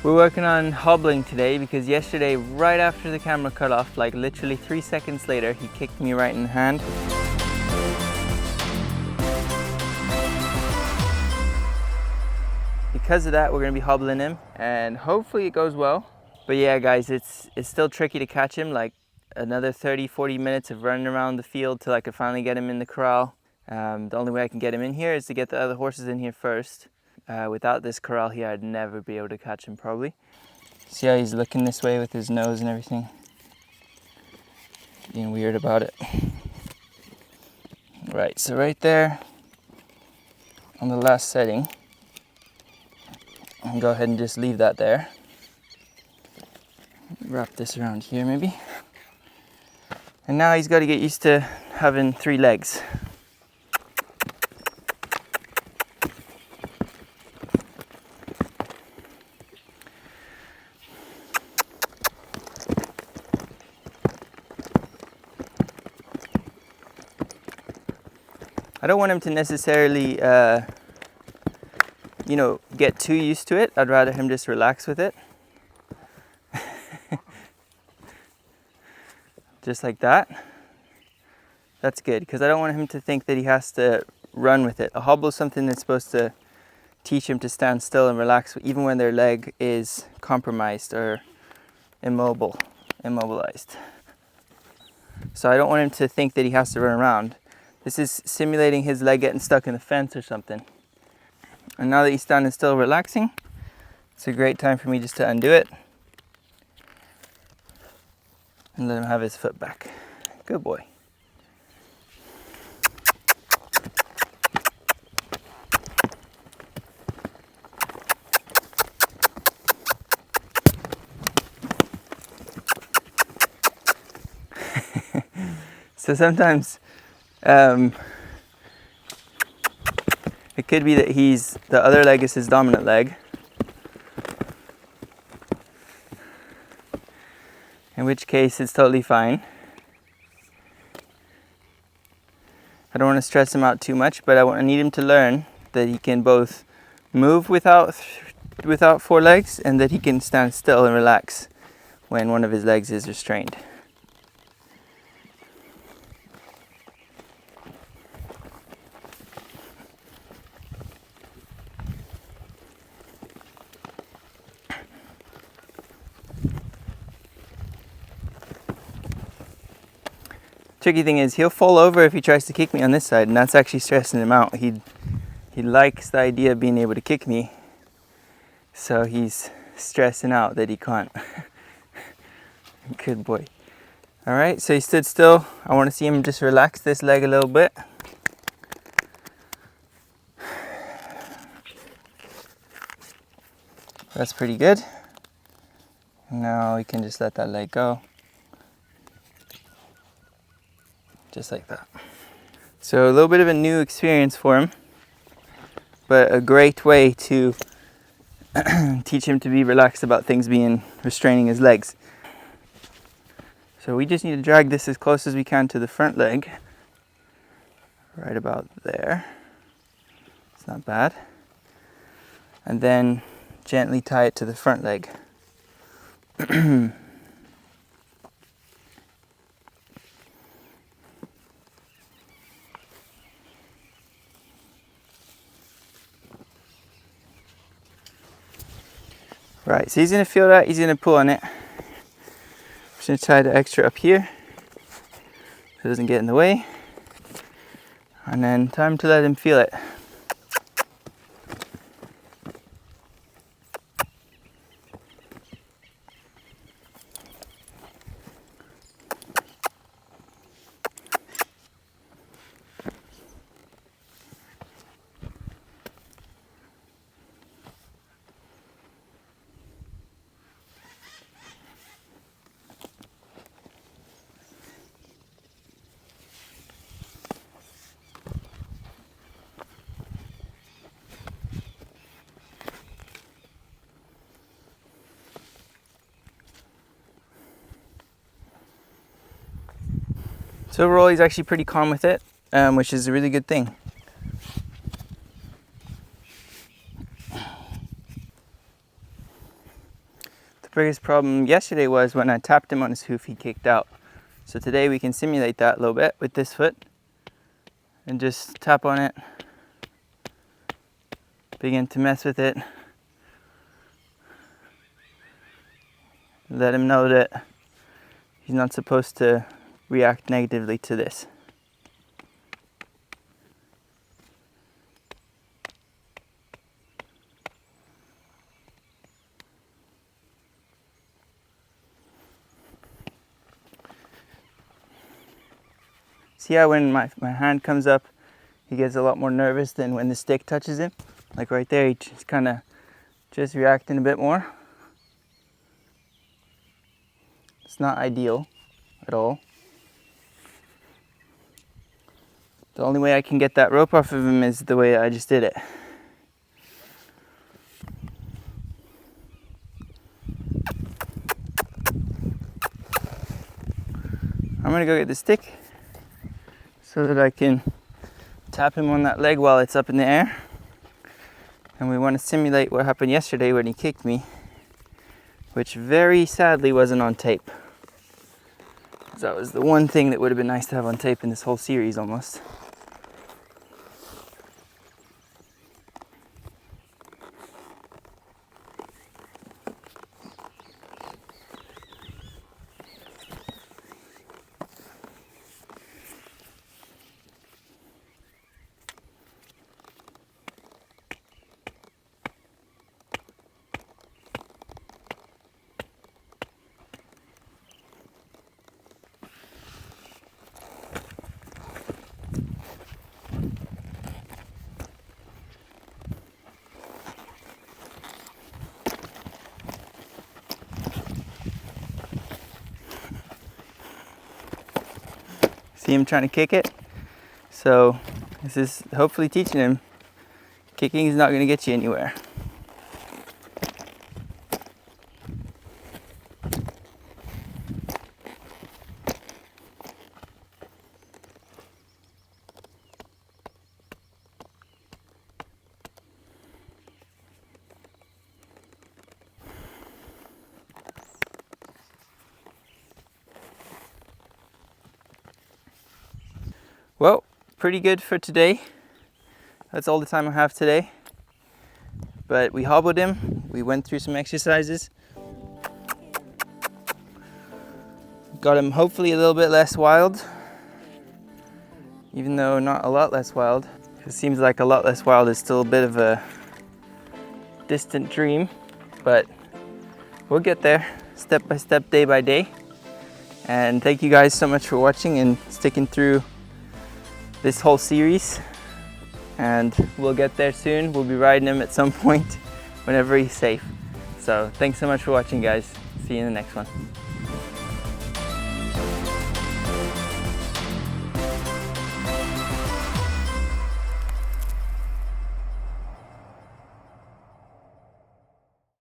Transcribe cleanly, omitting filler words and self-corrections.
We're working on hobbling today because yesterday, right after the camera cut off, like literally 3 seconds later, he kicked me right in the hand. Because of that, we're gonna be hobbling him and hopefully it goes well. But yeah, guys, it's still tricky to catch him. Like another 30-40 minutes of running around the field till I could finally get him in the corral. The only way I can get him in here is to get the other horses in here first. Without this corral here, I'd never be able to catch him probably. See how he's looking this way with his nose and everything? Being weird about it. Right, so right there on the last setting, I'll go ahead and just leave that there. Wrap this around here maybe. And now he's got to get used to having 3 legs. I don't want him to necessarily, get too used to it. I'd rather him just relax with it. Just like that. That's good, because I don't want him to think that he has to run with it. A hobble is something that's supposed to teach him to stand still and relax even when their leg is compromised or immobilized. So I don't want him to think that he has to run around. This is simulating his leg getting stuck in the fence or something. And now that he's standing still relaxing, it's a great time for me just to undo it and let him have his foot back. Good boy. So sometimes it could be that the other leg is his dominant leg, in which case it's totally fine. I don't want to stress him out too much, but I need him to learn that he can both move without 4 legs and that he can stand still and relax when one of his legs is restrained. Tricky thing is he'll fall over if he tries to kick me on this side, and that's actually stressing him out. He likes the idea of being able to kick me, so he's stressing out that he can't. Good boy. All right, so he stood still. I want to see him just relax this leg a little bit. That's pretty good. Now we can just let that leg go. Just like that. So a little bit of a new experience for him, but a great way to teach him to be relaxed about things being restraining his legs. So we just need to drag this as close as we can to the front leg, right about there. It's not bad. And then gently tie it to the front leg. Right, so he's going to feel that, he's going to pull on it. I'm just going to tie the extra up here so it doesn't get in the way. And then time to let him feel it. So overall, he's actually pretty calm with it, which is a really good thing. biggest problem yesterday was when I tapped him on his hoof, he kicked out. So today we can simulate that a little bit with this foot and just tap on it, begin to mess with it, let him know that he's not supposed to react negatively to this. See how when my hand comes up, he gets a lot more nervous than when the stick touches him? Like right there, he's kind of just reacting a bit more. It's not ideal at all. The only way I can get that rope off of him is the way I just did it. I'm gonna go get the stick so that I can tap him on that leg while it's up in the air. And we want to simulate what happened yesterday when he kicked me, which very sadly wasn't on tape. That was the one thing that would have been nice to have on tape in this whole series almost. See him trying to kick it? So this is hopefully teaching him kicking is not going to get you anywhere. Well, pretty good for today. That's all the time I have today. But we hobbled him, we went through some exercises. Got him hopefully a little bit less wild, even though not a lot less wild. It seems like a lot less wild is still a bit of a distant dream, but we'll get there step by step, day by day. And thank you guys so much for watching and sticking through this whole series, and we'll get there soon. We'll be riding him at some point whenever he's safe. So thanks so much for watching, guys. See you in the next one.